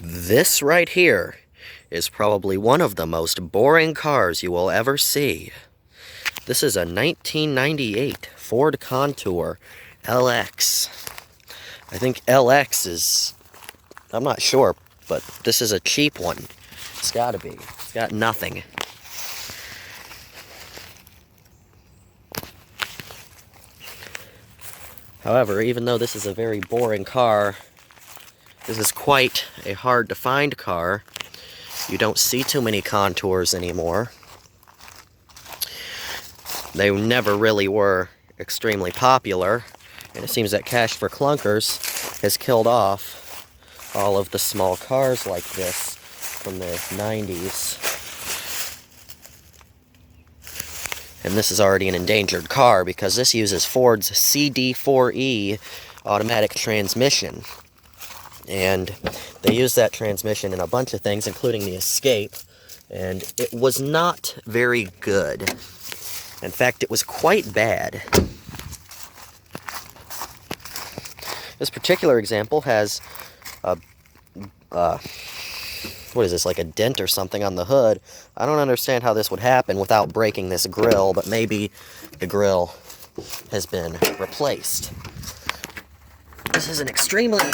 This right here is probably one of the most boring cars you will ever see. This is a 1998 Ford Contour LX. I think LX is, I'm not sure, but this is a cheap one. It's gotta be. It's got nothing. However, even though this is a very boring car, this is quite a hard to find car. You don't see too many Contours anymore. They never really were extremely popular, and it seems that Cash for Clunkers has killed off all of the small cars like this from the 90s. And this is already an endangered car because this uses Ford's CD4E automatic transmission. And they use that transmission in a bunch of things, including the Escape, and it was not very good. In fact, it was quite bad. This particular example has a, what is this, like a dent or something on the hood. I don't understand how this would happen without breaking this grille, but maybe the grille has been replaced. This is an extremely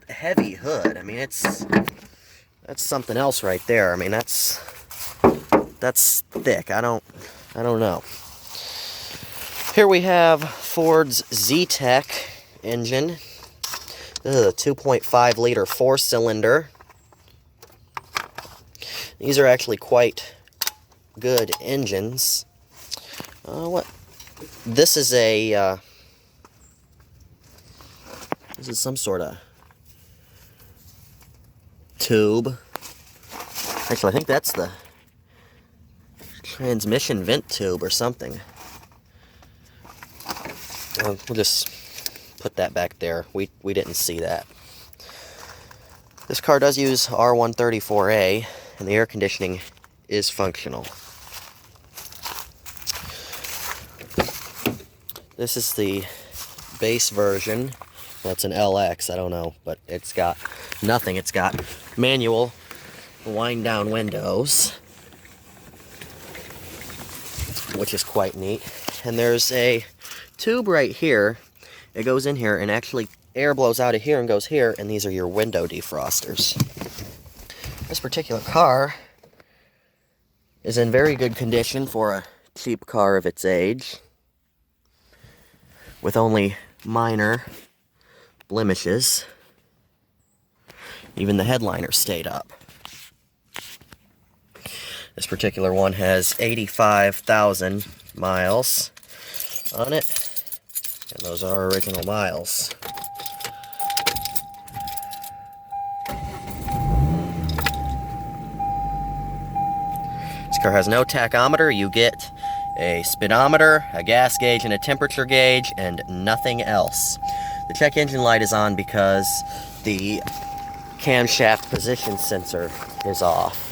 heavy hood. I mean, that's something else right there. I mean, that's thick. I don't know. Here we have Ford's ztec engine. This is a 2.5 liter 4-cylinder. These are actually quite good engines. This is a this is some sort of tube. Actually, I think that's the transmission vent tube or something. We'll just put that back there. We didn't see that. This car does use R134A, and the air conditioning is functional. This is the base version. Well, it's an LX, I don't know, but it's got nothing. It's got manual wind down windows, which is quite neat. And there's a tube right here. It goes in here, and actually air blows out of here and goes here, and these are your window defrosters. This particular car is in very good condition for a cheap car of its age, with only minor blemishes. Even the headliner stayed up. This particular one has 85,000 miles on it, and those are original miles. This car has no tachometer. You get a speedometer, a gas gauge, and a temperature gauge, and nothing else. The check engine light is on because the camshaft position sensor is off.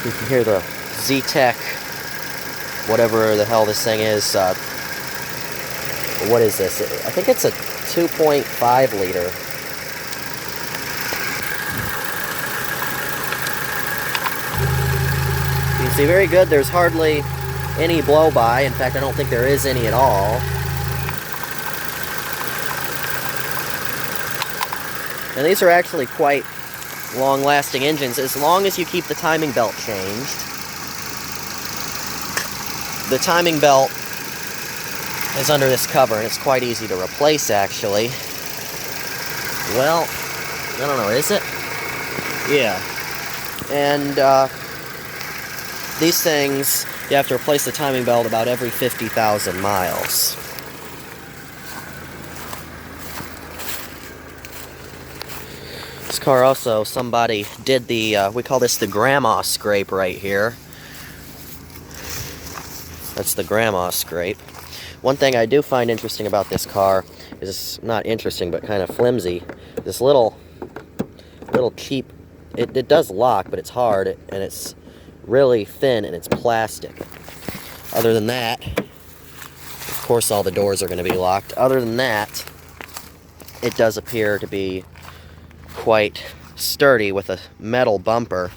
You can hear the ztec, whatever the hell this thing is. What is this? I think it's a 2.5 liter. You can see very good. There's hardly any blow-by. In fact, I don't think there is any at all. And these are actually quite long-lasting engines, as long as you keep the timing belt changed. The timing belt is under this cover, and it's quite easy to replace, actually. Well, I don't know, is it? Yeah. And these things, you have to replace the timing belt about every 50,000 miles. This car also, somebody did the, we call this the grandma scrape right here. That's the grandma scrape. One thing I do find interesting about this car is, not interesting, but kind of flimsy. This little cheap, it does lock, but it's hard, and it's really thin, and it's plastic. Other than that, course all the doors are going to be locked. Other than that, it does appear to be quite sturdy with a metal bumper.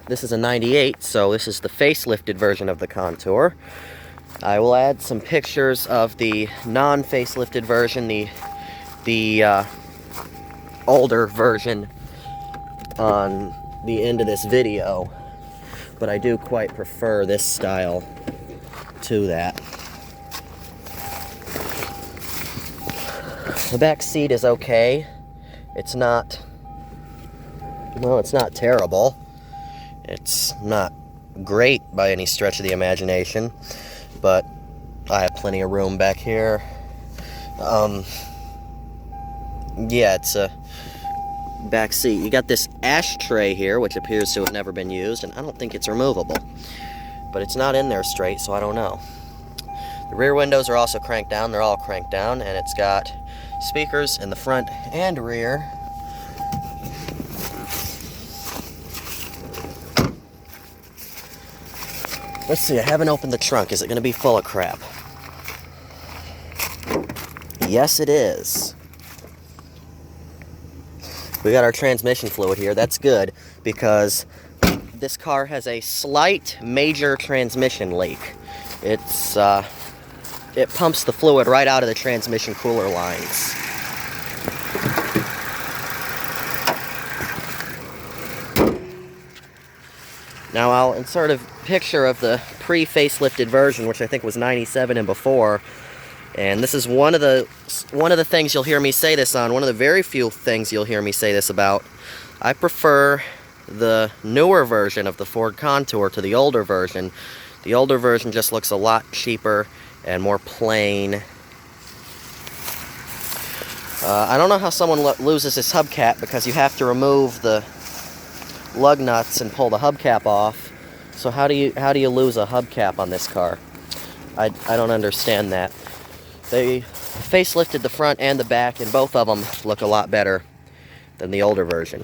This is a 98, so this is the facelifted version of the Contour. I will add some pictures of the non-facelifted version, the older version, on the end of this video, but I do quite prefer this style to that. The back seat is okay. It's not, well, it's not terrible. It's not great by any stretch of the imagination, but I have plenty of room back here. Yeah, it's a back seat. You got this ashtray here, which appears to have never been used, and I don't think it's removable. But it's not in there straight, so I don't know. The rear windows are also cranked down. They're all cranked down, and it's got speakers in the front and rear. Let's see, I haven't opened the trunk. Is it going to be full of crap? Yes, it is. We got our transmission fluid here. That's good, because this car has a slight major transmission leak. It pumps the fluid right out of the transmission cooler lines. Now I'll insert a picture of the pre-facelifted version, which I think was 97 and before. And this is one of the things you'll hear me say this on. One of the very few things you'll hear me say this about. I prefer the newer version of the Ford Contour to the older version. The older version just looks a lot cheaper and more plain. I don't know how someone loses his hubcap, because you have to remove the lug nuts and pull the hubcap off. So how do you lose a hubcap on this car? I don't understand that. They facelifted the front and the back, and both of them look a lot better than the older version.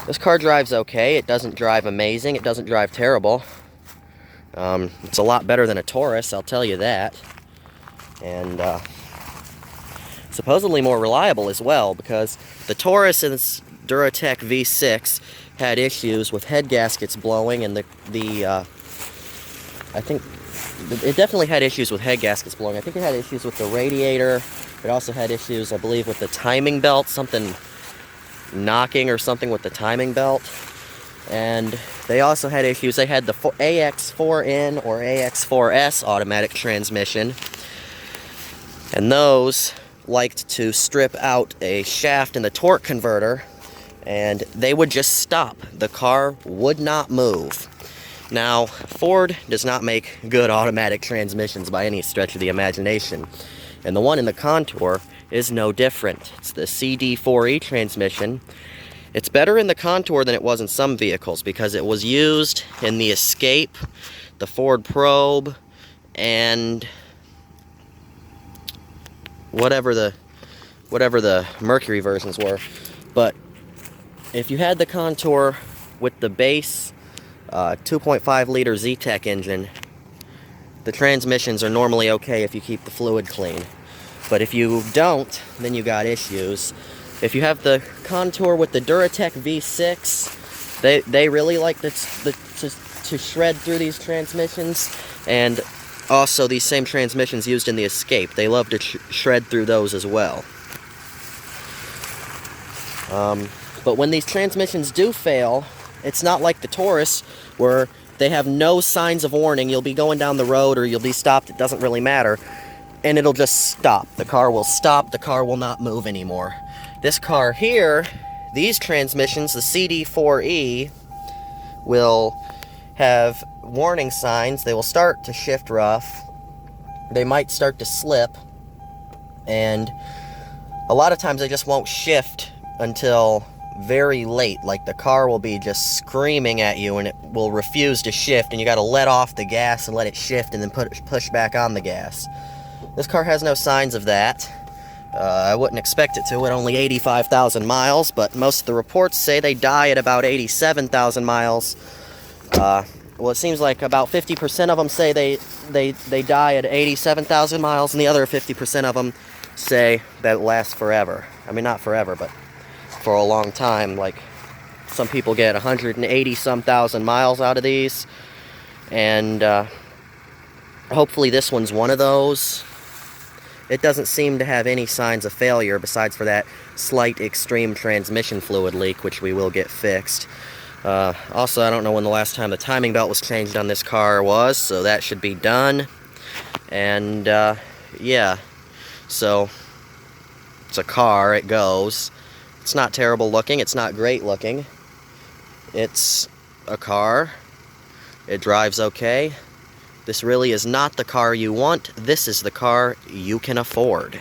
This car drives okay. It doesn't drive amazing. It doesn't drive terrible. It's a lot better than a Taurus, I'll tell you that. And supposedly more reliable as well, because the Taurus and its ztec V6 had issues with head gaskets blowing, and I think it definitely had issues with head gaskets blowing. I think it had issues with the radiator. It also had issues, I believe, with the timing belt, something knocking or something with the timing belt. And they also had issues. They had the AX4N or AX4S automatic transmission, and those liked to strip out a shaft in the torque converter, and they would just stop. The car would not move. Now, Ford does not make good automatic transmissions by any stretch of the imagination, and the one in the Contour is no different. It's the CD4E transmission. It's better in the Contour than it was in some vehicles, because it was used in the Escape, the Ford Probe, and whatever the Mercury versions were. But if you had the Contour with the base 2.5 liter ztec engine, the transmissions are normally okay if you keep the fluid clean. But if you don't, then you got issues. If you have the Contour with the Duratec V6, they really like to shred through these transmissions, and also these same transmissions used in the Escape. They love to shred through those as well. But when these transmissions do fail, it's not like the Taurus, where they have no signs of warning. You'll be going down the road or you'll be stopped, it doesn't really matter, and it'll just stop. The car will stop, the car will not move anymore. This car here, these transmissions, the CD4E, will have warning signs. They will start to shift rough. They might start to slip, and a lot of times they just won't shift until very late. Like the car will be just screaming at you and it will refuse to shift, and you got to let off the gas and let it shift and then push back on the gas. This car has no signs of that. I wouldn't expect it to at only 85,000 miles, but most of the reports say they die at about 87,000 miles. Well, it seems like about 50% of them say they die at 87,000 miles, and the other 50% of them say that it lasts forever. I mean, not forever, but for a long time. Like, some people get 180-some thousand miles out of these, and hopefully this one's one of those. It doesn't seem to have any signs of failure besides for that slight extreme transmission fluid leak, which we will get fixed. Also, I don't know when the last time the timing belt was changed on this car was, so that should be done. And, yeah. So, it's a car, it goes. It's not terrible looking, it's not great looking. It's a car. It drives okay. This really is not the car you want. This is the car you can afford.